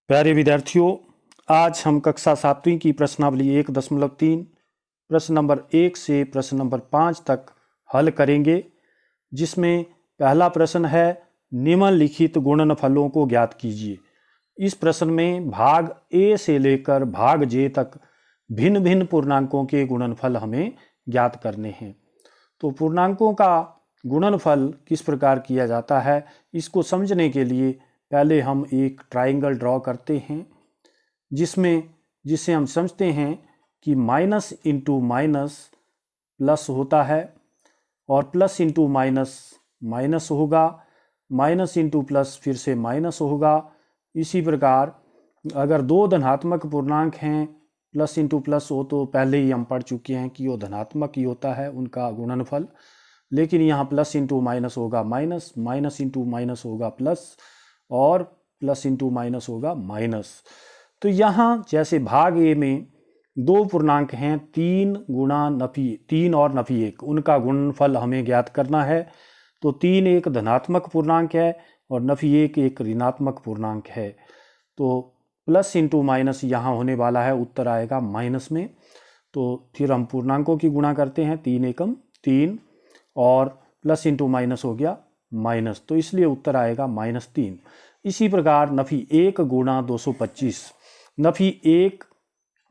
प्यारे विद्यार्थियों, आज हम कक्षा 7वीं की प्रश्नावली 1.3 प्रश्न नंबर 1 से प्रश्न नंबर 5 तक हल करेंगे, जिसमें पहला प्रश्न है निम्नलिखित गुणनफलों को ज्ञात कीजिए। इस प्रश्न में भाग ए से लेकर भाग जे तक भिन्न भिन्न पूर्णांकों के गुणनफल हमें ज्ञात करने हैं। तो पूर्णांकों का गुणनफल किस प्रकार किया जाता है, इसको समझने के लिए पहले हम एक ट्राइंगल ड्रॉ करते हैं, जिससे हम समझते हैं कि माइनस इंटू माइनस प्लस होता है और प्लस इंटू माइनस माइनस होगा, माइनस इंटू प्लस फिर से माइनस होगा। इसी प्रकार अगर दो धनात्मक पूर्णांक हैं, प्लस इंटू प्लस हो तो पहले ही हम पढ़ चुके हैं कि वो धनात्मक ही होता है उनका गुणनफल, लेकिन यहाँ प्लस इंटू माइनस होगा माइनस, माइनस इंटू माइनस होगा प्लस और प्लस इंटू माइनस होगा माइनस। तो यहाँ जैसे भाग ए में दो पूर्णांक हैं 3 और नफी 1, उनका गुणनफल हमें ज्ञात करना है। तो 3 एक धनात्मक पूर्णांक है और नफी 1 एक ऋणात्मक पूर्णांक है। तो प्लस इंटू माइनस यहाँ होने वाला है, उत्तर आएगा माइनस में। तो फिर हम पूर्णांकों की गुणा करते हैं, 3 एकम 3 और प्लस इंटू माइनस हो गया माइनस, तो इसलिए उत्तर आएगा -3। इसी प्रकार नफी 1 गुणा 225, नफी 1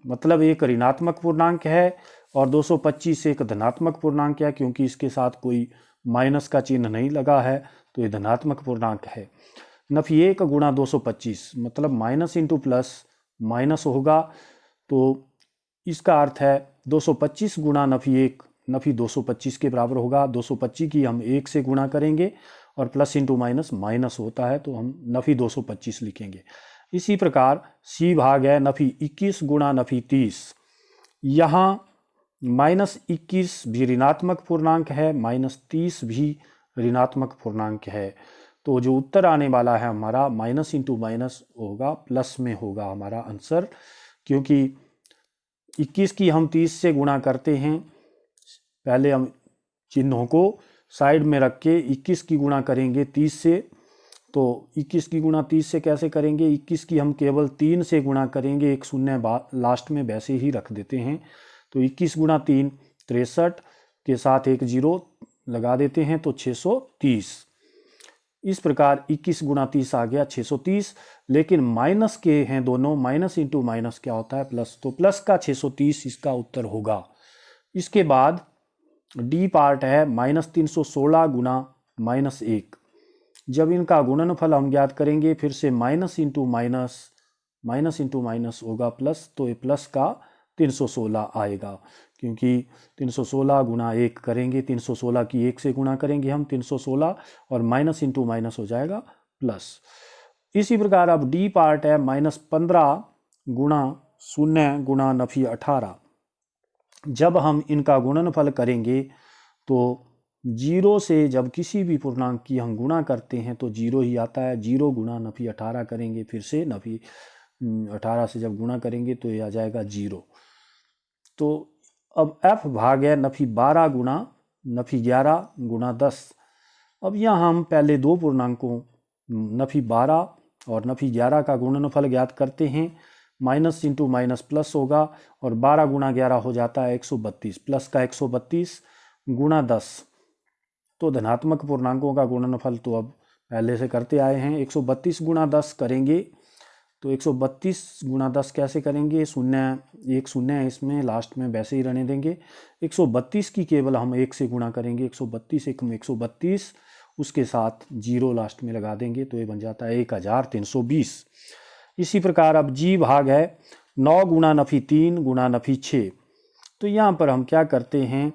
मतलब एक ऋणात्मक पूर्णांक है और 225 एक धनात्मक पूर्णांक है, क्योंकि इसके साथ कोई माइनस का चिन्ह नहीं लगा है, तो ये धनात्मक पूर्णांक है। नफी 1 गुणा 225 मतलब माइनस इंटू प्लस माइनस होगा, तो इसका अर्थ है 225 गुणा नफी 1 नफी 225 के बराबर होगा। 225 की हम 1 से गुणा करेंगे और प्लस इंटू माइनस माइनस होता है, तो हम नफी 225 लिखेंगे। इसी प्रकार सी भाग है नफी 21 गुणा नफी 30। यहाँ -21 भी ऋणात्मक पूर्णांक है, -30 भी ऋणात्मक पूर्णांक है। तो जो उत्तर आने वाला है हमारा माइनस इंटू माइनस होगा, प्लस में होगा हमारा आंसर, क्योंकि 21 की हम 30 से गुणा करते हैं। पहले हम चिन्हों को साइड में रख के 21 की गुणा करेंगे 30 से। तो 21 की गुणा 30 से कैसे करेंगे, 21 की हम केवल 3 से गुणा करेंगे, एक शून्य लास्ट में वैसे ही रख देते हैं। तो 21 गुणा 3 63 के साथ एक जीरो लगा देते हैं, तो 630। इस प्रकार 21 गुणा 30 आ गया 630, लेकिन माइनस के हैं दोनों, माइनस इंटू माइनस क्या होता है प्लस, तो प्लस का 630 इसका उत्तर होगा। इसके बाद डी पार्ट है -316 गुणा -1। जब इनका गुणनफल हम ज्ञात करेंगे, फिर से माइनस इंटू माइनस होगा प्लस, तो ये प्लस का 316 आएगा, क्योंकि 316 गुणा 1 करेंगे, 316 की 1 से गुणा करेंगे हम 316 और माइनस इंटू माइनस हो जाएगा प्लस। इसी प्रकार अब डी पार्ट है -15 गुणा 0 गुणा नफी 18। जब हम इनका गुणनफल करेंगे तो जीरो से जब किसी भी पूर्णांक की हम गुणा करते हैं तो जीरो ही आता है। 0 गुणा नफी 18 करेंगे, फिर से नफी 18 से जब गुणा करेंगे तो ये आ जाएगा 0। तो अब एफ भाग है नफी 12 गुणा नफी 11 गुणा 10। अब यहाँ हम पहले दो पूर्णांकों नफी 12 और नफी 11 का गुणनफल ज्ञात करते हैं। माइनस इंटू माइनस प्लस होगा और 12 गुणा 11 हो जाता है 132, प्लस का 132 गुणा 10। तो धनात्मक पूर्णांकों का गुणनफल तो अब पहले से करते आए हैं। 132 गुणा 10 करेंगे, तो 132 गुणा 10 कैसे करेंगे, एक शून्य है इसमें, लास्ट में वैसे ही रहने देंगे। 132 की केवल हम 1 से गुणा करेंगे, 132 एकम 132, उसके साथ जीरो लास्ट में लगा देंगे, तो ये बन जाता है 1320। इसी प्रकार अब जी भाग है 9 गुणा नफी 3 गुणा नफी 6। तो यहाँ पर हम क्या करते हैं,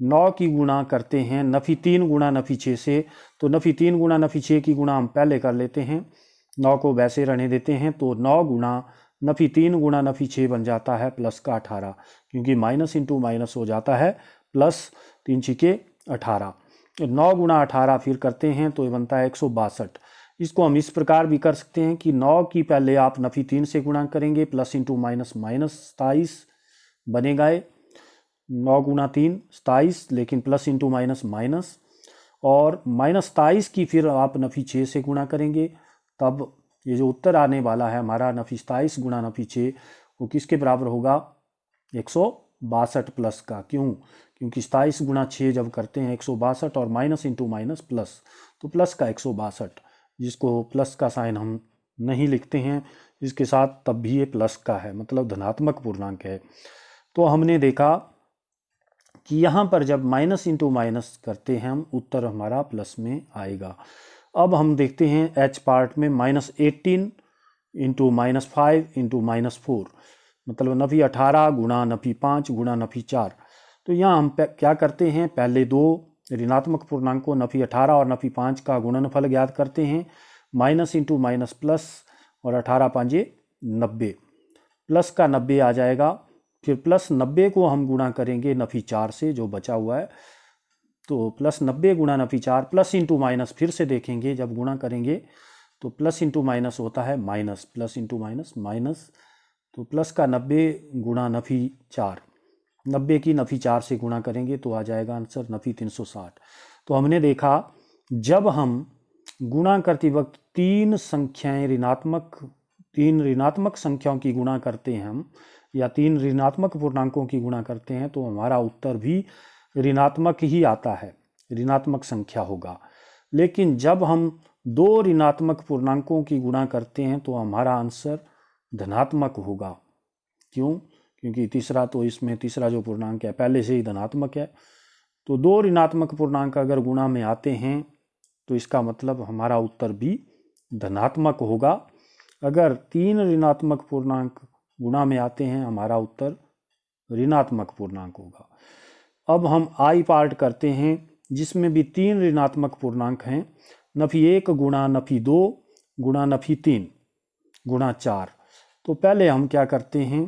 9 की गुणा करते हैं नफी 3 गुणा नफी 6 से। तो नफी 3 गुणा नफी 6 की गुणा हम पहले कर लेते हैं, 9 को वैसे रहने देते हैं। तो 9 गुणा नफी 3 गुणा नफी 6 बन जाता है प्लस का 18, क्योंकि माइनस इंटू माइनस हो जाता है प्लस, 3 छिके 18। 9 गुणा 18 फिर करते हैं तो ये बनता है 162। इसको हम इस प्रकार भी कर सकते हैं कि 9 की पहले आप नफी 3 से गुणा करेंगे, प्लस इंटू माइनस -27 बनेगा। 9 गुणा 3 27, लेकिन प्लस इंटू माइनस माइनस, और -27 की फिर आप नफी 6 से गुणा करेंगे, तब ये जो उत्तर आने वाला है हमारा नफी 27 गुणा नफी 6 वो किसके बराबर होगा 162 प्लस का। क्यों? क्योंकि 27 गुणा 6 जब करते हैं 162 और माइनस इंटू माइनस प्लस, तो प्लस का 162, जिसको प्लस का साइन हम नहीं लिखते हैं इसके साथ, तब भी ये प्लस का है, मतलब धनात्मक पूर्णांक है। तो हमने देखा कि यहाँ पर जब माइनस इंटू माइनस करते हैं हम, उत्तर हमारा प्लस में आएगा। अब हम देखते हैं एच पार्ट में -18 इंटू -5 इंटू -4, मतलब नफी 18 गुणा नफी 5 गुणा नफी 4। तो यहाँ हम क्या करते हैं, पहले दो ऋणात्मक पूर्णांकों नफी 18 और नफी 5 का गुणनफल ज्ञात करते हैं, माइनस इंटू माइनस प्लस, और 18 5 90, प्लस का 90 आ जाएगा। फिर प्लस 90 को हम गुणा करेंगे नफी 4 से जो बचा हुआ है, तो प्लस 90 गुणा नफी 4, प्लस इंटू माइनस फिर से देखेंगे जब गुणा करेंगे तो प्लस इंटू माइनस होता है minus, plus into minus minus, तो प्लस का 90 गुणा नफी 4, 90 की नफी 4 से गुणा करेंगे तो आ जाएगा आंसर नफी 360। तो हमने देखा जब हम गुणा करते वक्त तीन ऋणात्मक संख्याओं की गुणा करते हैं हम, या तीन ऋणात्मक पूर्णांकों की गुणा करते हैं, तो हमारा उत्तर भी ऋणात्मक ही आता है, ऋणात्मक संख्या होगा। लेकिन जब हम दो ऋणात्मक पूर्णांकों की गुणा करते हैं तो हमारा आंसर धनात्मक होगा। क्यों? क्योंकि तीसरा जो पूर्णांक है पहले से ही धनात्मक है। तो दो ऋणात्मक पूर्णांक अगर गुणा में आते हैं तो इसका मतलब हमारा उत्तर भी धनात्मक होगा। अगर तीन ऋणात्मक पूर्णांक गुणा में आते हैं हमारा उत्तर ऋणात्मक पूर्णांक होगा। अब हम आई पार्ट करते हैं जिसमें भी तीन ऋणात्मक पूर्णांक हैं, नफी 1 गुणा नफी 2 गुणा नफी 3 गुणा 4। तो पहले हम क्या करते हैं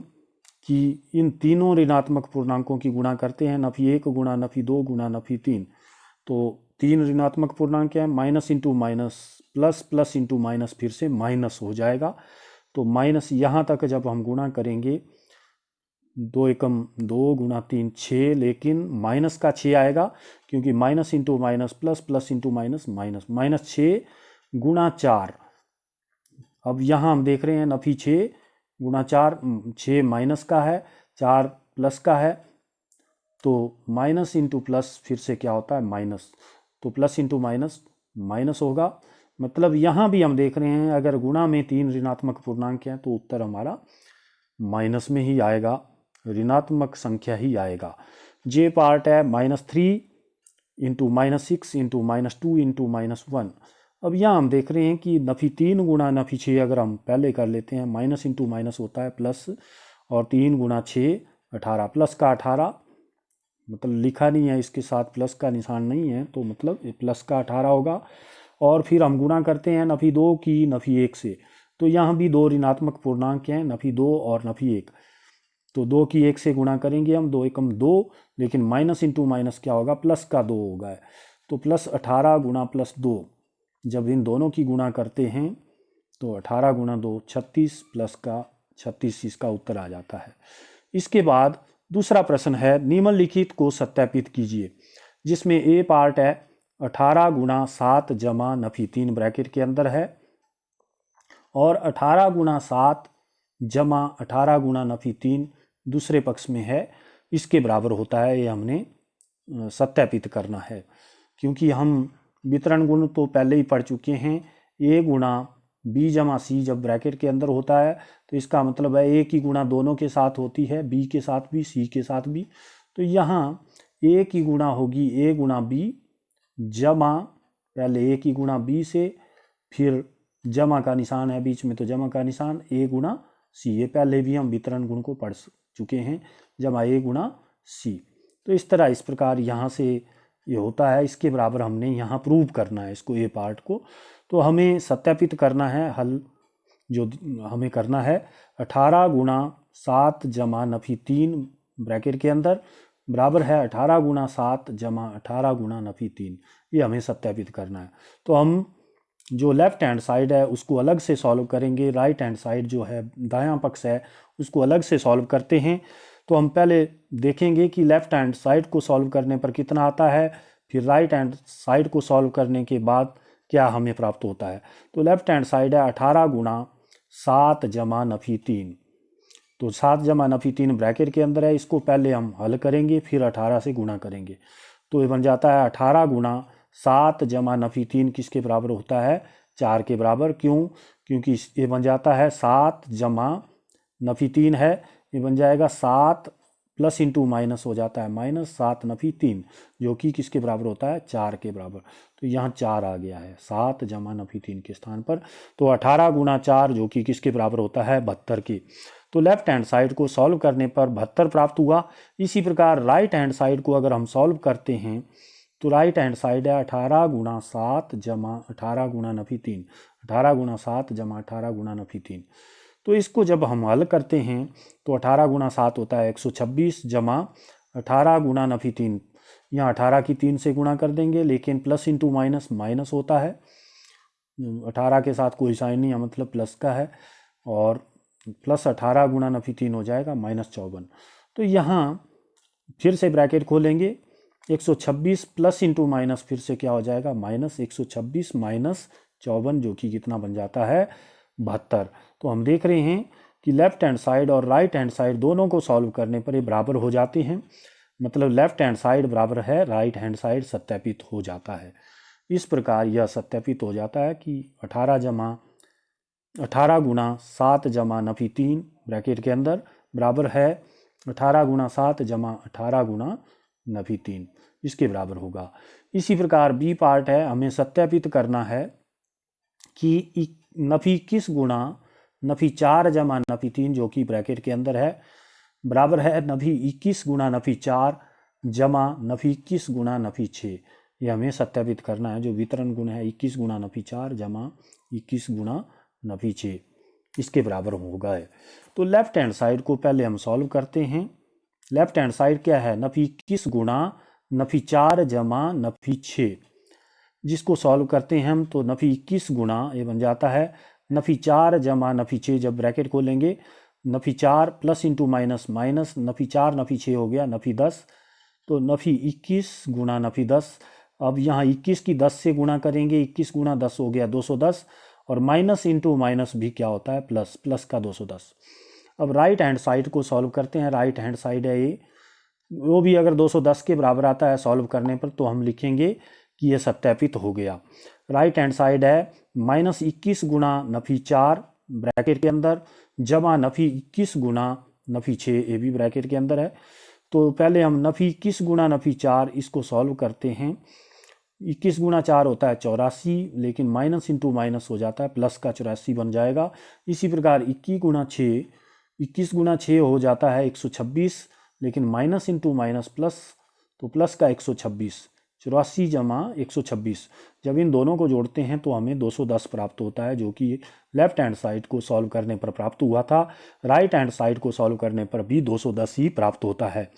कि इन तीनों ऋणात्मक पूर्णांकों की गुणा करते हैं, नफी 1 गुणा नफी 2 गुणा नफी 3। तो तीन ऋणात्मक पूर्णांक है, minus into minus plus, plus into minus फिर से माइनस हो जाएगा। तो माइनस यहाँ तक जब हम गुणा करेंगे 2 एकम 2 गुणा 3 6, लेकिन माइनस का 6 आएगा क्योंकि minus into minus plus, plus into minus minus, minus 6 गुणा 4। अब यहाँ हम देख रहे हैं नफी 6 गुणा 4, 6 माइनस का है 4 प्लस का है, तो माइनस इंटू प्लस फिर से क्या होता है माइनस, तो प्लस इंटू माइनस माइनस होगा। मतलब यहाँ भी हम देख रहे हैं अगर गुणा में तीन ऋणात्मक पूर्णांक हैं तो उत्तर हमारा माइनस में ही आएगा, ऋणात्मक संख्या ही आएगा। जे पार्ट है -3 इंटू -6 इंटू -2 इंटू -1। अब यहाँ हम देख रहे हैं कि नफी 3 गुणा नफी 6 अगर हम पहले कर लेते हैं, माइनस इंटू माइनस होता है प्लस, और 3 गुणा 6 18, प्लस का 18, मतलब लिखा नहीं है इसके साथ प्लस का निशान नहीं है तो मतलब प्लस का 18 होगा। और फिर हम गुणा करते हैं नफी 2 की नफी 1 से, तो यहाँ भी दो ऋणात्मक पूर्णांक हैं नफी 2 और नफी 1, तो 2 की 1 से गुणा करेंगे हम, 2 एकम 2, लेकिन माइनस इंटू माइनस क्या होगा प्लस का 2 होगा, तो प्लस 18 गुणा प्लस 2, जब इन दोनों की गुणा करते हैं तो 18 गुणा 2 36, प्लस का 36 इसका उत्तर आ जाता है। इसके बाद दूसरा प्रश्न है निम्नलिखित को सत्यापित कीजिए, जिसमें ए पार्ट है 18 गुणा 7 जमा नफी 3 ब्रैकेट के अंदर है, और 18 गुणा 7 जमा 18 गुणा नफी 3 दूसरे पक्ष में है, इसके बराबर होता है। ये हमने सत्यापित करना है क्योंकि हम वितरण गुण तो पहले ही पढ़ चुके हैं, ए गुणा बी जमा सी जब ब्रैकेट के अंदर होता है तो इसका मतलब है ए की गुणा दोनों के साथ होती है, बी के साथ भी सी के साथ भी। तो यहाँ ए की गुणा होगी ए गुणा बी जमा, पहले ए की गुणा बी से, फिर जमा का निशान है बीच में तो जमा का निशान ए गुणा सी, ये पहले भी हम वितरण गुण को पढ़ चुके हैं, जमा ए गुणा सी। तो इस तरह इस प्रकार यहाँ से ये होता है, इसके बराबर हमने यहाँ प्रूव करना है इसको, ए पार्ट को। तो हमें सत्यापित करना है, हल जो हमें करना है 18 गुणा 7 जमा नफी 3 ब्रैकेट के अंदर बराबर है 18 गुणा 7 जमा 18 गुणा नफी 3, ये हमें सत्यापित करना है। तो हम जो लेफ्ट हैंड साइड है उसको अलग से सॉल्व करेंगे, राइट हैंड साइड जो है दायां पक्ष है उसको अलग से सॉल्व करते हैं। तो हम पहले देखेंगे कि लेफ्ट हैंड साइड को सॉल्व करने पर कितना आता है, फिर राइट हैंड साइड को सॉल्व करने के बाद क्या हमें प्राप्त होता है। तो लेफ्ट हैंड साइड है 18 गुणा 7 जमा नफी 3। तो 7 जमा नफी 3 ब्रैकेट के अंदर है, इसको पहले हम हल करेंगे फिर 18 से गुणा करेंगे। तो ये बन जाता है 18 गुणा 7 जमा नफी 3 किसके बराबर होता है, 4 के बराबर। क्यों, क्योंकि ये बन जाता है 7 जमा नफी 3 है, ये बन जाएगा 7 प्लस इंटू माइनस हो जाता है -7 नफी 3, जो कि किसके बराबर होता है, 4 के बराबर। तो यहाँ 4 आ गया है 7 जमा नफी 3 के स्थान पर। तो 18 गुणा 4 जो कि किसके बराबर होता है, 72 की। तो लेफ्ट हैंड साइड को सॉल्व करने पर 72 प्राप्त हुआ। इसी प्रकार राइट हैंड साइड को अगर हम सॉल्व करते हैं तो राइट हैंड साइड है 18 गुणा 7 जमा 18 गुणा नफी 3, 18 गुणा 7 जमा 18 गुणा नफी 3। तो इसको जब हम हल करते हैं तो 18 गुणा 7 होता है 126 जमा 18 गुणा नफी 3, यहाँ 18 की 3 से गुणा कर देंगे, लेकिन प्लस इंटू माइनस माइनस होता है, 18 के साथ कोई साइन नहीं है मतलब प्लस का है, और प्लस 18 गुणा नफी 3 हो जाएगा -54। तो यहाँ फिर से ब्रैकेट खोलेंगे, 126 प्लस इंटू माइनस फिर से क्या हो जाएगा, -126 -54, जो कि कितना बन जाता है, 72। तो हम देख रहे हैं कि लेफ्ट हैंड साइड और राइट हैंड साइड दोनों को सॉल्व करने पर ये बराबर हो जाते हैं, मतलब लेफ्ट हैंड साइड बराबर है राइट हैंड साइड, सत्यापित हो जाता है। इस प्रकार यह सत्यापित हो जाता है कि 18 गुणा 7 जमा नफी 3 ब्रैकेट के अंदर बराबर है 18 गुणा 7 जमा 18 गुणा नफी 3, इसके बराबर होगा। इसी प्रकार बी पार्ट है, हमें सत्यापित करना है कि नफी किस गुणा नफी 4 जमा नफी 3 जो कि ब्रैकेट के अंदर है बराबर है नफी 21 गुणा नफी 4 जमा नफी 21 गुणा नफी 6। ये हमें सत्यापित करना है। जो वितरण गुण है 21 गुणा नफी 4 जमा 21 गुणा नफी 6, इसके बराबर होगा। तो लेफ्ट हैंड साइड को पहले हम सॉल्व करते हैं। लेफ्ट हैंड साइड क्या है, नफी 21 गुणा नफी 4 जमा नफी 6, जिसको सॉल्व करते हैं हम तो नफी 21 गुणा ये बन जाता है नफी 4 जमा नफी 6, जब ब्रैकेट खोलेंगे Nafi 4 plus into minus minus Nafi 4 Nafi 6 हो गया नफी 10, तो नफी 21 गुणा नफी 10। अब यहाँ 21 की 10 से गुणा करेंगे, 21 गुणा 10 हो गया 210, और माइनस इंटू माइनस भी क्या होता है, प्लस, प्लस का 210। अब राइट हैंड साइड को सॉल्व करते हैं। राइट हैंड साइड है ये, वो भी अगर 210 के बराबर आता है सॉल्व करने पर तो हम लिखेंगे कि ये सत्यापित हो गया। राइट हैंड साइड है -21 गुणा नफी 4 ब्रैकेट के अंदर जमा नफी 21 गुणा नफी 6, ये भी ब्रैकेट के अंदर है। तो पहले हम नफी 21 गुणा नफी 4 इसको सॉल्व करते हैं। 21 गुणा 4 होता है 84, लेकिन माइनस इंटू माइनस हो जाता है, प्लस का 84 बन जाएगा। इसी प्रकार 21 गुणा 6 हो जाता है 126, लेकिन माइनस इंटू माइनस प्लस, तो प्लस का 126, 84 जमा 126, जब इन दोनों को जोड़ते हैं तो हमें 210 प्राप्त होता है, जो कि लेफ्ट हैंड साइड को सॉल्व करने पर प्राप्त हुआ था। राइट हैंड साइड को सॉल्व करने पर भी 210 ही प्राप्त होता है,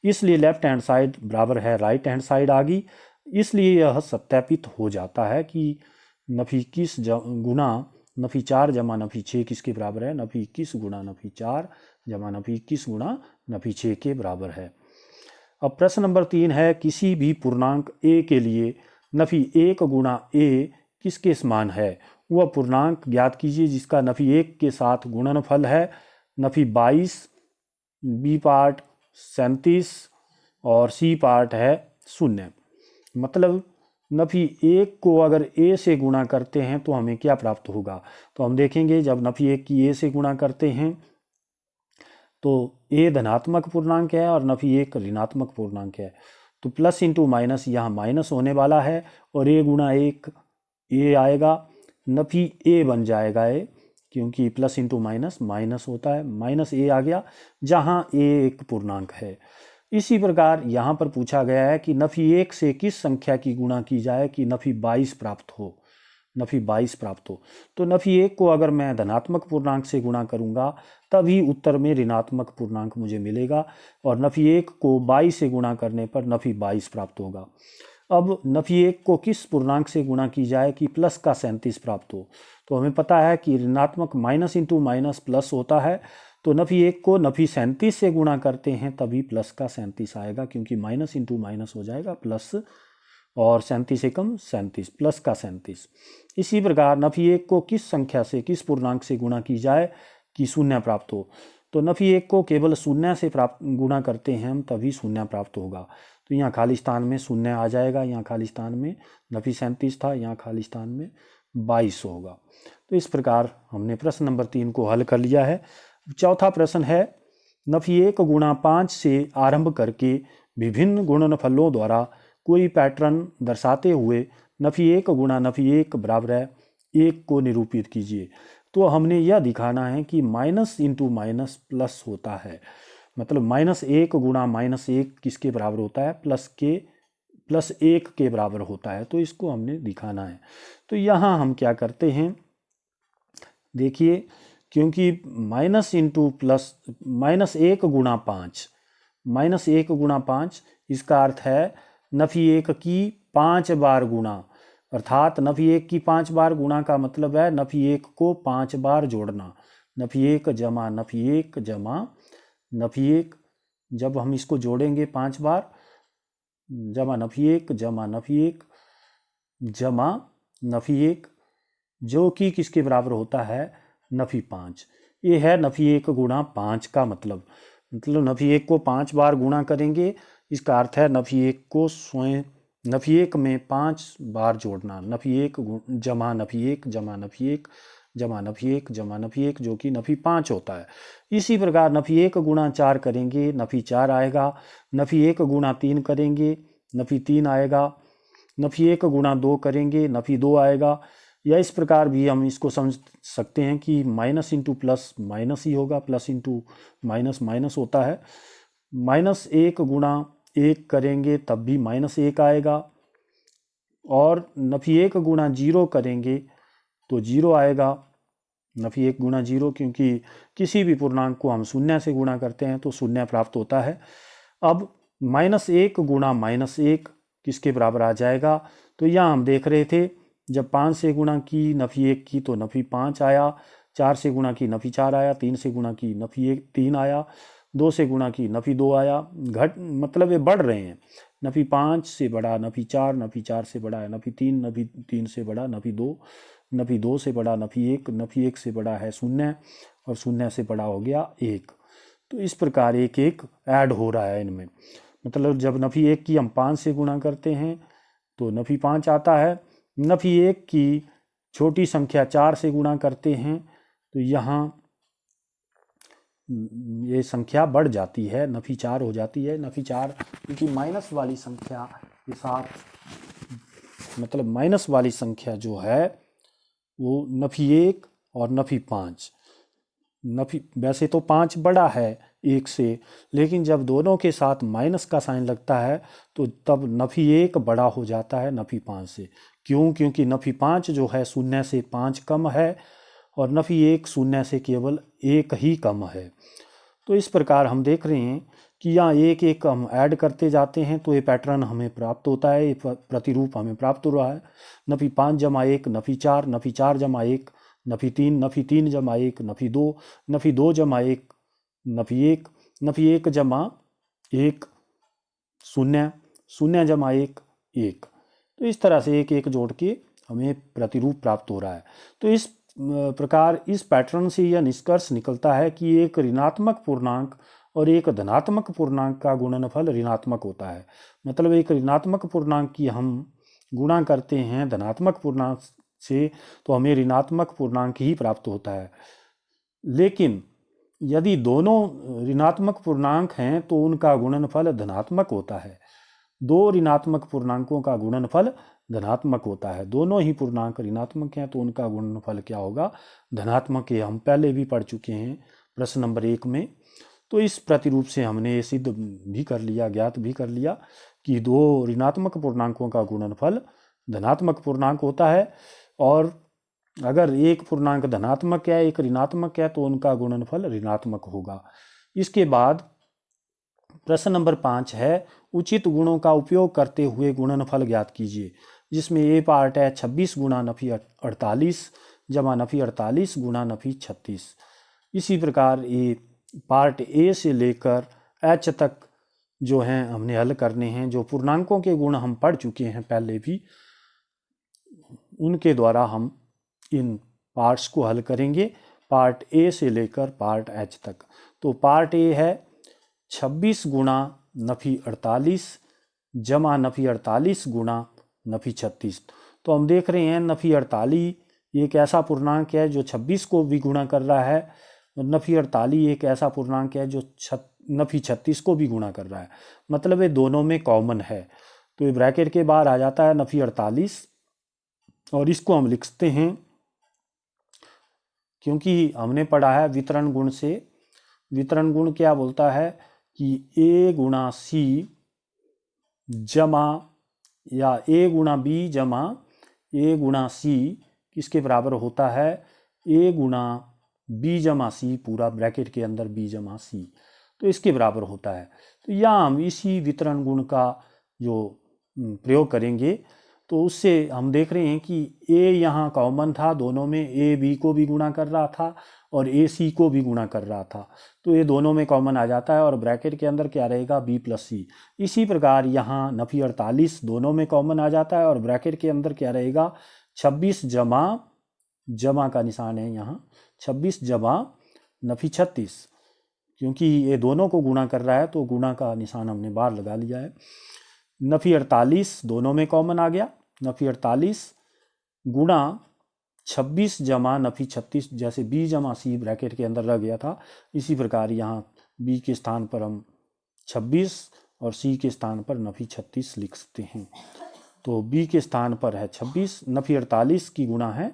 इसलिए लेफ्ट हैंड साइड बराबर है राइट हैंड साइड आ गई। इसलिए यह सत्यापित हो जाता है कि नफी 21 गुणा नफी 4 जमा नफी 6 किसके बराबर है, नफी 21 गुणा नफी 4 जमा नफी 21 गुणा नफी 6 के बराबर है। अब प्रश्न नंबर 3 है, किसी भी पूर्णांक a के लिए नफी 1 गुणा a किसके समान है, वह पूर्णांक ज्ञात कीजिए जिसका नफी 1 के साथ गुणनफल है नफी 22, बी पार्ट 37 और सी पार्ट है 0। मतलब नफी 1 को अगर a से गुणा करते हैं तो हमें क्या प्राप्त होगा। तो हम देखेंगे जब नफी 1 की a से गुणा करते हैं तो a धनात्मक पूर्णांक है और नफी 1 ऋणात्मक पूर्णांक है, तो प्लस इंटू माइनस यहाँ माइनस होने वाला है, और a गुणा 1 a आएगा, नफी a बन जाएगा a, क्योंकि प्लस इंटू माइनस माइनस होता है, माइनस a आ गया जहाँ a एक पूर्णांक है। इसी प्रकार यहाँ पर पूछा गया है कि नफी 1 से किस संख्या की गुणा की जाए कि नफी 22 प्राप्त हो, नफी 22 प्राप्त हो। तो नफी 1 को अगर मैं धनात्मक पूर्णांक से गुणा करूंगा तभी उत्तर में ऋणात्मक पूर्णांक मुझे मिलेगा, और नफी 1 को 22 से गुणा करने पर नफी 22 प्राप्त होगा। अब नफी 1 को किस पूर्णांक से गुणा की जाए कि प्लस का 37 प्राप्त हो, तो हमें पता है कि ऋणात्मक माइनस इंटू माइनस प्लस होता है, तो नफी 1 को नफी 37 से गुणा करते हैं तभी प्लस का 37 आएगा, क्योंकि माइनस इंटू माइनस हो जाएगा प्लस और 37 एकम 37 प्लस का 37। इसी प्रकार नफी 1 को किस संख्या से, किस पूर्णांक से गुणा की जाए कि शून्य प्राप्त हो, तो नफी 1 को केवल शून्य से प्राप्त गुणा करते हैं हम, तभी शून्य प्राप्त होगा। तो यहाँ खाली स्थान में शून्य आ जाएगा, यहाँ खाली स्थान में नफी 37 था, यहाँ खाली स्थान में 22 होगा। तो इस प्रकार हमने प्रश्न नंबर 3 को हल कर लिया है। चौथा प्रश्न है, नफी 1 गुणा 5 से आरंभ करके विभिन्न गुणनफलों द्वारा कोई पैटर्न दर्शाते हुए नफी 1 गुणा नफी 1 बराबर है 1 को निरूपित कीजिए। तो हमने यह दिखाना है कि माइनस इंटू माइनस प्लस होता है, मतलब -1 गुणा -1 किसके बराबर होता है, +1 के बराबर होता है। तो इसको हमने दिखाना है। तो यहाँ हम क्या करते हैं, देखिए, क्योंकि माइनस इंटू प्लस -1 गुणा 5, -1 गुणा 5 इसका अर्थ है नफी 1 की 5 बार गुणा, अर्थात नफी 1 की 5 बार गुणा का मतलब है नफी 1 को 5 बार जोड़ना। नफी 1 जमा नफी 1 जमा नफी 1, जब हम इसको जोड़ेंगे 5 बार, जमा नफी 1 जमा नफी 1 जमा नफी 1, जो कि किसके बराबर होता है, नफी 5। ये है नफी 1 गुणा 5 का मतलब नफी 1 को 5 बार गुणा करेंगे, इसका अर्थ है नफी 1 को स्वयं नफी 1 में 5 बार जोड़ना। नफी 1 जमा नफी 1 जमा नफी 1 जमा नफी 1 जमा नफी 1, जो कि नफी 5 होता है। इसी प्रकार नफी 1 गुणा 4 करेंगे, नफी 4 आएगा। नफी 1 गुणा 3 करेंगे, नफी 3 आएगा। नफी 1 गुणा 2 करेंगे, नफी 2 आएगा। या इस प्रकार भी हम इसको समझ सकते हैं कि माइनस इंटू प्लस माइनस ही होगा, प्लस इंटू माइनस माइनस होता है। -1 गुणा 1 करेंगे तब भी -1 आएगा, और नफी 1 गुणा 0 करेंगे तो 0 आएगा। नफी 1 गुणा 0, क्योंकि किसी भी पूर्णांक को हम शून्य से गुणा करते हैं तो शून्य प्राप्त होता है। अब -1 गुणा -1 किसके बराबर आ जाएगा, तो यहाँ हम देख रहे थे जब 5 से गुणा की नफी 1 की तो नफी 5 आया, 4 से गुणा की नफी 4 आया, 3 से गुणा की नफी 3 आया, 2 से गुणा की नफी 2 आया। मतलब ये बढ़ रहे हैं, नफी 5 से बड़ा नफी 4, नफी 4 से बड़ा है नफी 3, नफी 3 से बड़ा नफी 2, नफी 2 से बड़ा नफी 1, नफी 1 से बड़ा है 0, और 0 से बड़ा हो गया 1। तो इस प्रकार एक एक ऐड हो रहा है इनमें। मतलब जब नफी 1 की हम 5 से गुणा करते हैं तो नफी 5 आता है। नफी 1 की छोटी संख्या 4 से गुणा करते हैं तो यहाँ ये संख्या बढ़ जाती है, नफी 4 हो जाती है। नफी 4 क्योंकि माइनस वाली संख्या के साथ, मतलब माइनस वाली संख्या जो है वो नफी 1 और नफी 5, नफी वैसे तो 5 बड़ा है 1 से, लेकिन जब दोनों के साथ माइनस का साइन लगता है तो तब नफी 1 बड़ा हो जाता है नफी 5 से। क्यों? क्योंकि नफी 5 जो है 0 से 5 कम है, और नफी 1 0 से केवल 1 ही कम है। तो इस प्रकार हम देख रहे हैं कि यहाँ एक एक हम ऐड करते जाते हैं तो ये पैटर्न हमें प्राप्त होता है, ये प्रतिरूप हमें प्राप्त हो रहा है। नफी 5 जमा 1 नफी 4, नफी 4 जमा 1 नफी 3, नफी 3 जमा 1 नफी 2, नफी 2 जमा 1 नफी 1, नफी 1 जमा 1 0, 0 जमा 1 1। तो इस तरह से एक एक जोड़ के हमें प्रतिरूप प्राप्त हो रहा है। तो इस प्रकार इस पैटर्न से यह निष्कर्ष निकलता है कि एक ऋणात्मक पूर्णांक और एक धनात्मक पूर्णांक का गुणनफल ऋणात्मक होता है। मतलब एक ऋणात्मक पूर्णांक की हम गुणा करते हैं धनात्मक पूर्णांक से तो हमें ऋणात्मक पूर्णांक ही प्राप्त होता है। लेकिन यदि दोनों ऋणात्मक पूर्णांक हैं तो उनका गुणनफल धनात्मक होता है। दो ऋणात्मक पूर्णांकों का गुणनफल धनात्मक होता है। दोनों ही पूर्णांक ऋणात्मक हैं तो उनका गुणनफल क्या होगा, धनात्मक। ये हम पहले भी पढ़ चुके हैं प्रश्न नंबर 1 में। तो इस प्रतिरूप से हमने ये सिद्ध भी कर लिया, ज्ञात भी कर लिया कि दो ऋणात्मक पूर्णांकों का गुणनफल धनात्मक पूर्णांक होता है, और अगर एक पूर्णांक धनात्मक है एक ऋणात्मक है तो उनका गुणनफल ऋणात्मक होगा। इसके बाद प्रश्न नंबर 5 है, उचित गुणों का उपयोग करते हुए गुणनफल ज्ञात कीजिए, जिसमें ए पार्ट है 26 गुणा नफी 48 जमा नफी 48 गुणा नफी 36। इसी प्रकार ये पार्ट ए से लेकर एच तक जो हैं हमने हल करने हैं। जो पूर्णांकों के गुण हम पढ़ चुके हैं पहले भी, उनके द्वारा हम इन पार्ट्स को हल करेंगे, पार्ट ए से लेकर पार्ट एच तक। तो पार्ट ए है 26 गुणा नफी 48 जमा नफी 48 गुणा नफी 36। तो हम देख रहे हैं नफी 48 एक ऐसा पूर्णांक है जो 26 को भी गुणा कर रहा है, और नफी 48 एक ऐसा पूर्णांक है जो नफी 36 को भी गुणा कर रहा है, मतलब ये दोनों में कॉमन है। तो ये ब्रैकेट के बाहर आ जाता है नफी 48, और इसको हम लिखते हैं, क्योंकि हमने पढ़ा है वितरण गुण से। वितरण गुण क्या बोलता है कि ए गुणा सी जमा या ए गुणा बी जमा ए गुणा सी किसके बराबर होता है, ए गुणा बी जमा सी पूरा ब्रैकेट के अंदर बी जमा सी, तो इसके बराबर होता है। तो यहाँ हम इसी वितरण गुण का जो प्रयोग करेंगे, तो उससे हम देख रहे हैं कि ए यहाँ कॉमन था, दोनों में ए बी को भी गुणा कर रहा था और ए सी को भी गुणा कर रहा था, तो ये दोनों में कॉमन आ जाता है और ब्रैकेट के अंदर क्या रहेगा, बी प्लस सी। इसी प्रकार यहाँ नफी 48 दोनों में कॉमन आ जाता है और ब्रैकेट के अंदर क्या रहेगा, 26 जमा का निशान है यहाँ, 26 जमा नफी 36, क्योंकि ये दोनों को गुणा कर रहा है तो गुणा का निशान हमने बाहर लगा लिया है। नफी 48 दोनों में कॉमन आ गया, नफी 48 गुणा 26 जमा नफी 36, जैसे बी जमा सी ब्रैकेट के अंदर रह गया था, इसी प्रकार यहाँ बी के स्थान पर हम 26 और सी के स्थान पर नफी 36 लिख सकते हैं। तो बी के स्थान पर है 26, नफी 48 की गुणा है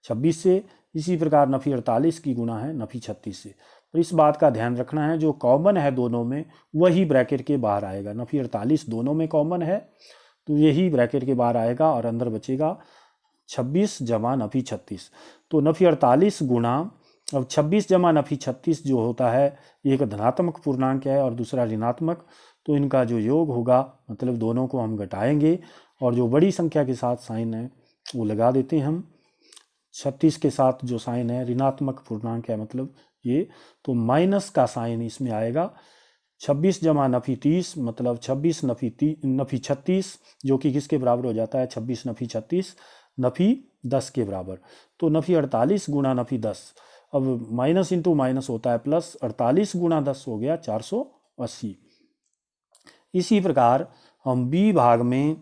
26 से, इसी प्रकार नफी 48 की गुणा है नफी 36 से। तो इस बात का ध्यान रखना है, जो कॉमन है दोनों में वही ब्रैकेट के बाहर आएगा। नफी 48 दोनों में कॉमन है तो यही ब्रैकेट के बाहर आएगा और अंदर बचेगा 26 जमा नफी 36। तो नफी 48 गुणा, अब 26 जमा नफी 36 जो होता है एक धनात्मक पूर्णांक है और दूसरा ऋणात्मक, तो इनका जो योग होगा, मतलब दोनों को हम घटाएंगे और जो बड़ी संख्या के साथ साइन है वो लगा देते हैं हम। 36 के साथ जो साइन है ऋणात्मक पूर्णांक है, मतलब ये, तो माइनस का साइन इसमें आएगा। 26 जमा नफी 30 मतलब 26 नफी 36, जो कि किसके बराबर हो जाता है, 26 नफी 36 नफी 10 के बराबर। तो नफी 48 गुणा नफी 10, अब माइनस इंटू माइनस होता है प्लस, 48 गुणा 10 हो गया 480। इसी प्रकार हम बी भाग में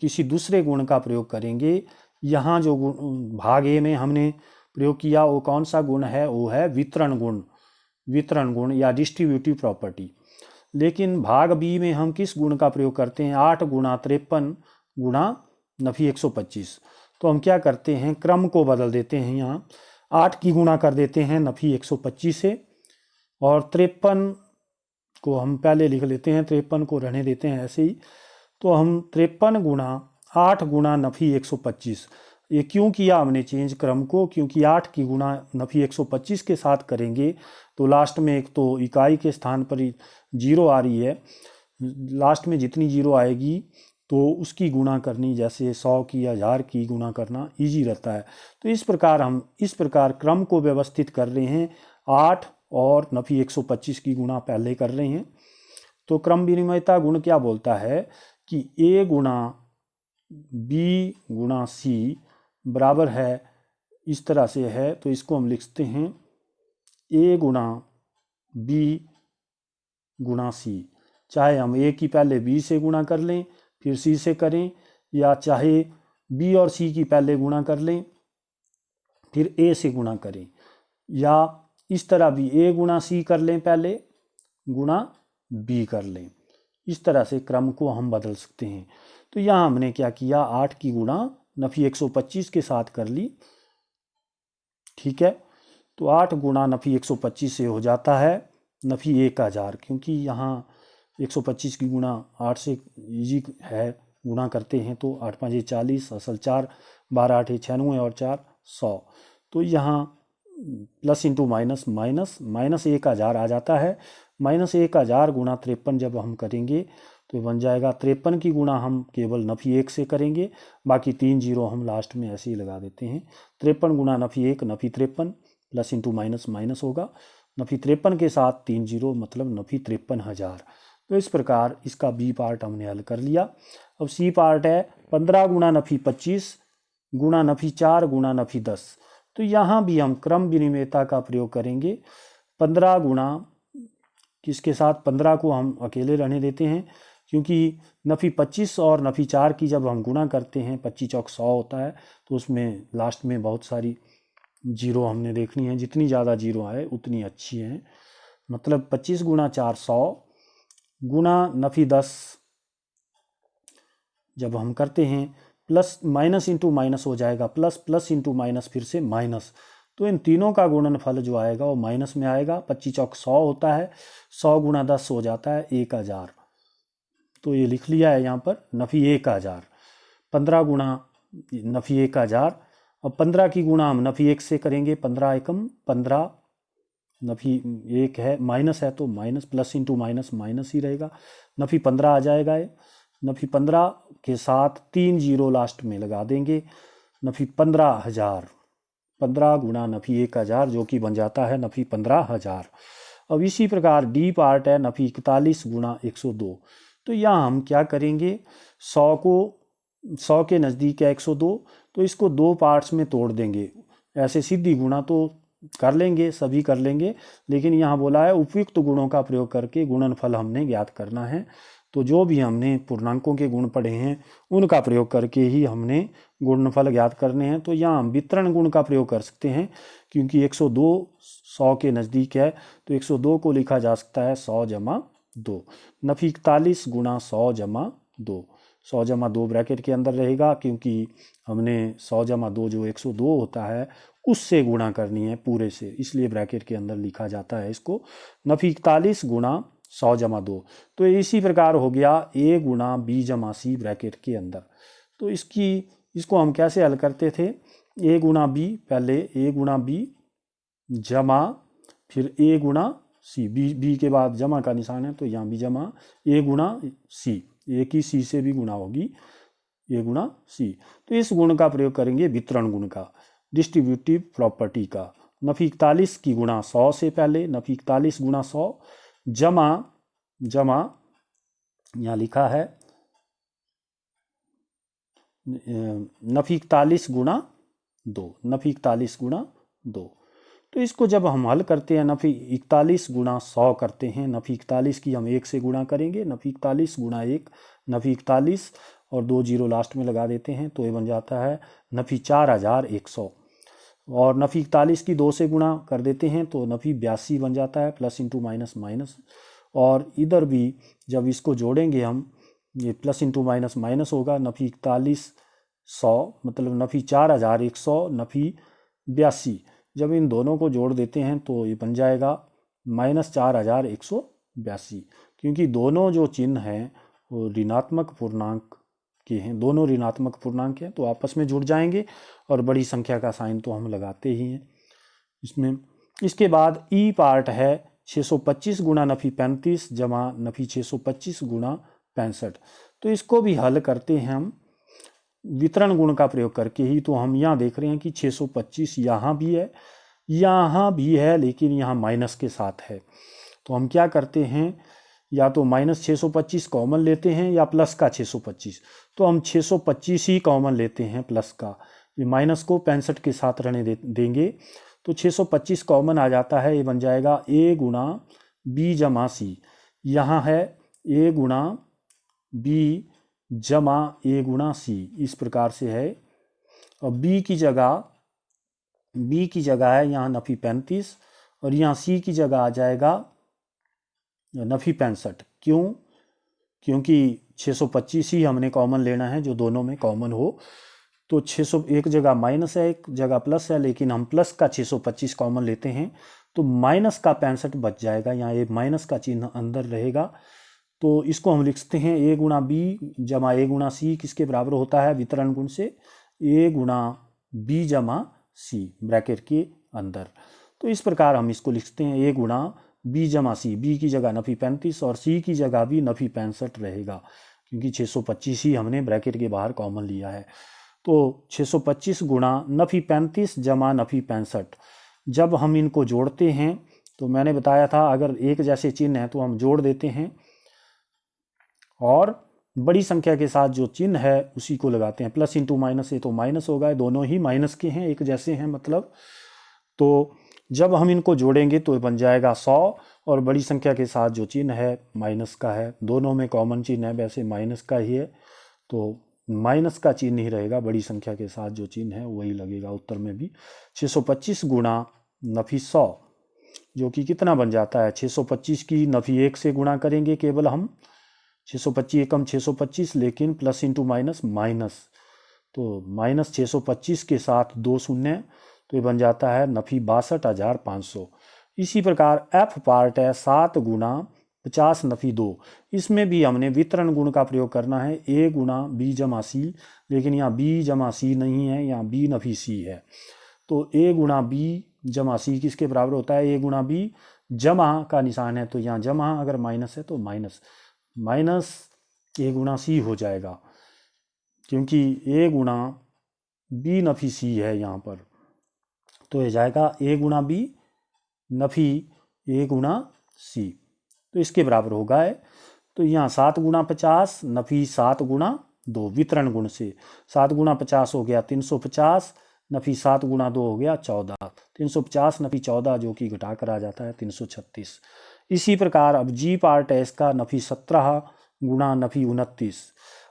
किसी दूसरे गुण का प्रयोग करेंगे। यहाँ जो गुण भाग ए में हमने प्रयोग किया वो कौन सा गुण है, वो है वितरण गुण, वितरण गुण या डिस्ट्रीब्यूटिव प्रॉपर्टी। लेकिन भाग बी में हम किस गुण का प्रयोग करते हैं, 8 गुणा 53 गुणा नफी 125। तो हम क्या करते हैं, क्रम को बदल देते हैं, यहाँ 8 की गुणा कर देते हैं नफी 125 से, और 53 को हम पहले लिख लेते हैं, 53 को रहने देते हैं ऐसे ही। तो हम 53 गुणा 8 गुणा नफी 125, ये क्यों किया हमने चेंज क्रम को, क्योंकि 8 की गुणा नफी 125 के साथ करेंगे तो लास्ट में एक तो इकाई के स्थान पर जीरो आ रही है, लास्ट में जितनी जीरो आएगी तो उसकी गुणा करनी, जैसे 100 की 1000 की गुणा करना इजी रहता है। तो इस प्रकार क्रम को व्यवस्थित कर रहे हैं, 8 और नफी 125 की गुणा पहले कर रहे हैं। तो क्रम विनिमयता गुण क्या बोलता है कि ए गुणा बी गुणा सी बराबर है, इस तरह से है, तो इसको हम लिखते हैं ए गुणा बी गुणा सी। चाहे हम ए की पहले बी से गुणा कर लें फिर सी से करें, या चाहे बी और सी की पहले गुणा कर लें फिर ए से गुणा करें, या इस तरह भी ए गुणा सी कर लें पहले गुणा बी कर लें। इस तरह से क्रम को हम बदल सकते हैं। तो यहाँ हमने क्या किया, 8 की गुणा नफी 125 के साथ कर ली, ठीक है। तो 8 गुणा नफी 125 से हो जाता है नफी 1000, क्योंकि यहाँ 125 की गुणा 8 से इजी है, गुणा करते हैं तो 8 5 40, असल 4, 12 8 96 और 4 100। तो यहाँ plus into minus minus, minus 1000 आ जाता है। माइनस 1000 गुणा 53 जब हम करेंगे तो बन जाएगा, 53 की गुणा हम केवल नफी 1 से करेंगे, बाकी 3 जीरो हम लास्ट में ऐसे ही लगा देते हैं। 53 गुणा Nafi 1 Nafi 53, plus into minus minus होगा, नफी 53 के साथ 3 जीरो मतलब नफी 53,000। तो इस प्रकार इसका बी पार्ट हमने हल कर लिया। अब सी पार्ट है 15 गुणा नफी 25 गुणा नफी 4 गुणा नफी 10। तो यहाँ भी हम क्रम विनिमेयता का प्रयोग करेंगे। 15 गुणा किसके साथ, 15 को हम अकेले रहने देते हैं, क्योंकि नफी 25 और नफी 4 की जब हम गुणा करते हैं 25 चौक 100 होता है, तो उसमें लास्ट में बहुत सारी जीरो हमने देखनी है, जितनी ज़्यादा जीरो आए उतनी अच्छी है। मतलब 25 गुणा 4 100 गुणा नफी 10 जब हम करते हैं प्लस माइनस इंटू माइनस हो जाएगा प्लस, प्लस इंटू माइनस फिर से माइनस, तो इन तीनों का गुणनफल जो आएगा वो माइनस में आएगा। 25 चौक 100 होता है, 100 गुणा 10 हो जाता है 1000। तो ये लिख लिया है यहाँ पर नफी 1000। 15 गुणा नफी 1000। अब 15 की गुणा हम नफी 1 से करेंगे, 15 एकम 15, नफी 1 है माइनस है तो minus, plus into minus minus ही रहेगा, नफी 15 आ जाएगा। ये नफी 15 के साथ 3 जीरो लास्ट में लगा देंगे, नफी 15,000। 15 गुणा नफी 1000 जो कि बन जाता है नफी 15,000। अब इसी प्रकार डी पार्ट है नफी 41 गुणा 102। तो यहाँ हम क्या करेंगे, 100 के नज़दीक है 102, तो इसको दो पार्ट्स में तोड़ देंगे। ऐसे सीधी गुणा तो कर लेंगे, सभी कर लेंगे, लेकिन यहाँ बोला है उपयुक्त गुणों का प्रयोग करके गुणनफल हमने ज्ञात करना है। तो जो भी हमने पूर्णांकों के गुण पढ़े हैं उनका प्रयोग करके ही हमने गुणनफल ज्ञात करने हैं। तो यहाँ हम वितरण गुण का प्रयोग कर सकते हैं, क्योंकि 102 100 के नज़दीक है, तो 102 को लिखा जा सकता है 100 जमा 2। नफी 41 गुणा 100 जमा 2, 100 जमा 2 ब्रैकेट के अंदर रहेगा, क्योंकि हमने 100 जमा 2 जो 102 होता है उससे गुणा करनी है पूरे से, इसलिए ब्रैकेट के अंदर लिखा जाता है इसको। नफी 41 गुणा 100 जमा 2, तो इसी प्रकार हो गया a गुणा b जमा c ब्रैकेट के अंदर। तो इसको हम कैसे हल करते थे, a गुणा b, पहले a गुणा b जमा फिर a गुणा c, b के बाद जमा का निशान है तो यहाँ भी जमा a गुणा c, a की c से भी गुणा होगी a गुणा c। तो इस गुण का प्रयोग करेंगे वितरण गुण का, डिस्ट्रीब्यूटिव प्रॉपर्टी का। नफी 41 की गुणा 100 से पहले, नफी 41 गुणा 100 जमा यहाँ लिखा है नफी 41 गुणा 2, नफी 41 गुणा 2। तो इसको जब हम हल करते हैं नफी 41 गुणा 100 करते हैं, नफी 41 की हम 1 से गुणा करेंगे, नफी 41 गुणा 1 नफी 41 और 2 जीरो लास्ट में लगा देते हैं, तो ये बन जाता है नफी 4100। और नफी 41 की 2 से गुणा कर देते हैं तो नफी 82 बन जाता है, प्लस इंटू माइनस माइनस। और इधर भी जब इसको जोड़ेंगे हम, ये प्लस इंटू माइनस माइनस होगा, नफी 4100 मतलब नफी 4100 नफी 82। जब इन दोनों को जोड़ देते हैं तो ये बन जाएगा माइनस 4182, क्योंकि दोनों जो चिन्ह हैं वो ऋणात्मक पूर्णांक के हैं, दोनों ऋणात्मक पूर्णांक हैं, तो आपस में जुड़ जाएंगे और बड़ी संख्या का साइन तो हम लगाते ही हैं इसमें। इसके बाद ई पार्ट है 625 गुणा नफी 35 जमा नफी 625 गुणा 65। तो इसको भी हल करते हैं हम वितरण गुण का प्रयोग करके ही। तो हम यहाँ देख रहे हैं कि 625 यहाँ भी है लेकिन यहाँ माइनस के साथ है, तो हम क्या करते हैं, या तो माइनस 625 कॉमन लेते हैं या प्लस का 625। तो हम 625 ही कॉमन लेते हैं प्लस का, ये माइनस को 65 के साथ रहने देंगे, तो 625 कॉमन आ जाता है, ये बन जाएगा a गुणा b जमा c। यहाँ है a गुणा b जमा a गुणा c, इस प्रकार से है। और b की जगह है यहाँ नफी 35 और यहाँ c की जगह आ जाएगा नफी 65। क्यों? क्योंकि 625 ही हमने कॉमन लेना है जो दोनों में कॉमन हो। तो 600 एक जगह माइनस है एक जगह प्लस है, लेकिन हम प्लस का 625 कॉमन लेते हैं तो माइनस का 65 बच जाएगा, यहाँ एक माइनस का चिन्ह अंदर रहेगा। तो इसको हम लिखते हैं a गुणा b जमा a गुणा c किसके बराबर होता है वितरण गुण से, a गुणा b जमा c ब्रैकेट के अंदर। तो इस प्रकार हम इसको लिखते हैं a गुणा b जमा c, b की जगह नफी 35 और c की जगह भी नफी 65 रहेगा, क्योंकि 625 ही हमने ब्रैकेट के बाहर कॉमन लिया है। तो 625 गुणा नफी 35 जमा नफी 65, जब हम इनको जोड़ते हैं तो मैंने बताया था अगर एक जैसे चिन्ह है तो हम जोड़ देते हैं, और बड़ी संख्या के साथ जो चिन्ह है उसी को लगाते हैं। प्लस इंटू माइनस है तो माइनस होगा, दोनों ही माइनस के हैं, एक जैसे हैं मतलब। तो जब हम इनको जोड़ेंगे तो बन जाएगा 100, और बड़ी संख्या के साथ जो चिन्ह है माइनस का है, दोनों में कॉमन चिन्ह है वैसे माइनस का ही है, तो माइनस का चिन्ह ही रहेगा, बड़ी संख्या के साथ जो चिन्ह है वही लगेगा उत्तर में भी। 625 गुणा नफी 100 जो कि कितना बन जाता है, 625 की नफी 1 से गुणा करेंगे केवल हम, 625 एकम 625, लेकिन प्लस इंटू माइनस माइनस, तो माइनस 625 के साथ 2 शून्य, तो ये बन जाता है नफी 62,500। इसी प्रकार एफ पार्ट है 7 गुणा 50 नफी 2, इसमें भी हमने वितरण गुण का प्रयोग करना है, ए गुणा बी जमा सी, लेकिन यहाँ बी जमा सी नहीं है, यहाँ बी नफी सी है। तो ए गुणा बी जमा सी किसके बराबर होता है, ए गुणा बी जमा का निशान है तो यहाँ जमा, अगर माइनस है तो माइनस, माइनस ए गुणा सी हो जाएगा, क्योंकि ए गुणा बी नफी सी है यहाँ पर, तो ये जाएगा ए गुणा बी नफी ए गुणा सी, तो इसके बराबर होगा है। तो यहाँ 7 गुणा 50 नफी 7 गुणा 2, वितरण गुण से 7 गुणा 50 हो गया 350, नफी 7 गुणा 2 हो गया 14, 350 नफी 14 जो कि घटाकर आ जाता है 336। इसी प्रकार अब जी पार्ट है इसका, नफी 17 गुणा नफी 29।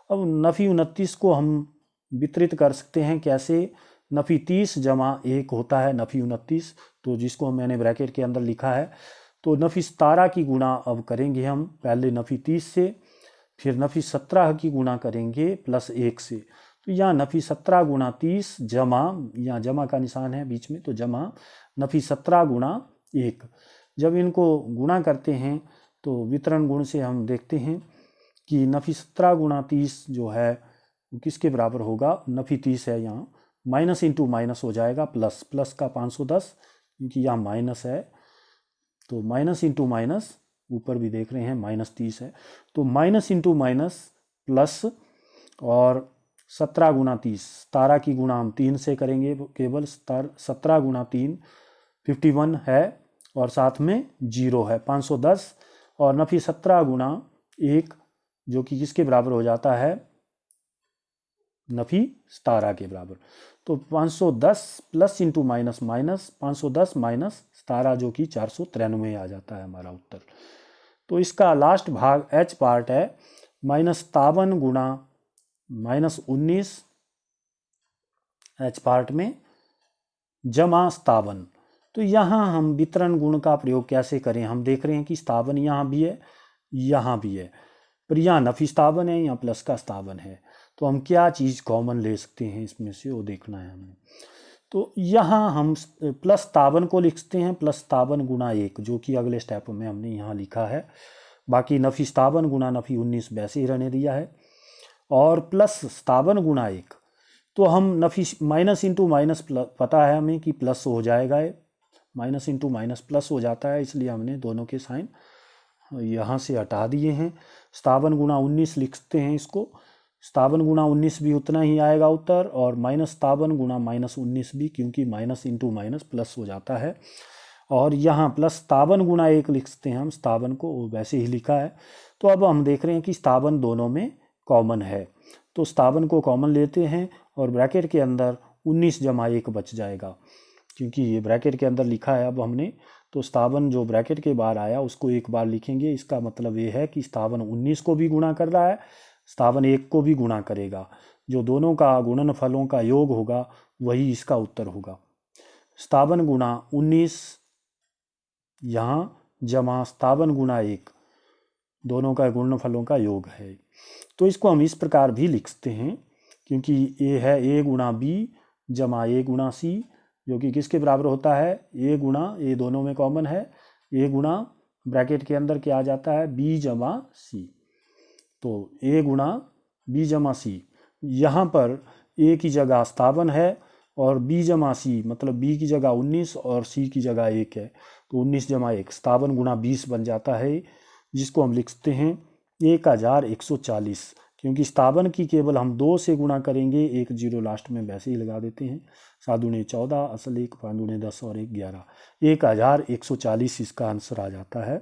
अब नफी 29 को हम वितरित कर सकते हैं कैसे, नफी 30 जमा 1 होता है नफी 29, तो जिसको मैंने ब्रैकेट के अंदर लिखा है। तो नफी 17 की गुणा अब करेंगे हम, पहले नफी 30 से, फिर नफी 17 की गुणा करेंगे प्लस 1 से, तो यहाँ नफी 17 गुणा 30 जमा, यहाँ जमा का निशान है बीच में, तो जमा नफी 17 गुणा 1। जब इनको गुणा करते हैं तो वितरण गुण से हम देखते हैं कि नफी 17 गुणा 30 जो है किसके बराबर होगा, नफी 30 है यहाँ, माइनस इंटू माइनस हो जाएगा प्लस, प्लस का 510 क्योंकि यहाँ माइनस है, तो माइनस इंटू माइनस, ऊपर भी देख रहे हैं माइनस 30 है, तो माइनस इंटू माइनस प्लस, और 17 गुणा 30, 17 की गुणा हम 3 से करेंगे केवल, 17 गुणा 3 51 है, और साथ में 0 है 510, और नफी 17 गुणा 1 जो कि किसके बराबर हो जाता है, नफी 17 के बराबर। तो 510 plus into minus minus, 510 minus 17 जो कि 493 आ जाता है हमारा उत्तर। तो इसका लास्ट भाग एच पार्ट है -57 गुणा -19 एच पार्ट में जमा 57। तो यहाँ हम वितरण गुण का प्रयोग कैसे करें, हम देख रहे हैं कि 57 यहाँ भी है यहाँ भी है, पर यहाँ नफी 57 है यहाँ प्लस का 57 है, तो हम क्या चीज़ कॉमन ले सकते हैं इसमें से वो देखना है हमें। तो यहाँ हम प्लस 57 को लिखते हैं, प्लस 57 गुणा 1 जो कि अगले स्टेप में हमने यहाँ लिखा है, बाकी नफी 57 गुणा नफी 19 वैसे ही रहने दिया है, और प्लस 57 गुणा 1, तो हम नफी माइनस इंटू माइनस पता है हमें कि प्लस हो जाएगा, माइनस इंटू माइनस प्लस हो जाता है, इसलिए हमने दोनों के साइन यहाँ से हटा दिए हैं। 57 गुणा 19 लिखते हैं इसको, 57 गुणा 19 भी उतना ही आएगा उत्तर, और -57 गुणा -19 भी, क्योंकि माइनस इंटू माइनस प्लस हो जाता है, और यहाँ प्लस 57 गुणा 1 लिखते हैं हम, 57 को वैसे ही लिखा है। तो अब हम देख रहे हैं कि 57 दोनों में कॉमन है, तो 57 को कॉमन लेते हैं, और ब्रैकेट के अंदर 19 जमा 1 बच जाएगा, क्योंकि ये ब्रैकेट के अंदर लिखा है अब हमने, तो 57 जो ब्रैकेट के बाहर आया उसको एक बार लिखेंगे, इसका मतलब ये है कि 57 19 को भी गुणा कर रहा है, 57 1 को भी गुणा करेगा, जो दोनों का गुणनफलों का योग होगा वही इसका उत्तर होगा। 57 गुणा 19 यहाँ जमा 57 गुणा 1 दोनों का गुणनफलों का योग है। तो इसको हम इस प्रकार भी लिख सकते हैं, क्योंकि ये है ए गुणा बी जमा ए गुणा सी, जो कि किसके बराबर होता है, ए गुणा, ये दोनों में कॉमन है, ए गुणा ब्रैकेट के अंदर क्या आ जाता है, बी जमा सी, तो ए गुणा बी जमा सी, यहाँ पर ए की जगह 57 है और बी जमा सी मतलब बी की जगह 19 और सी की जगह 1 है, तो 19 जमा 1 57 गुणा 20 बन जाता है, जिसको हम लिखते हैं 1140, क्योंकि 57 की केवल हम 2 से गुणा करेंगे, 1 0 लास्ट में वैसे ही लगा देते हैं, 7 दूने 14 असल 1 5 दूने 10 और 1 11, 1140 इसका आंसर आ जाता है।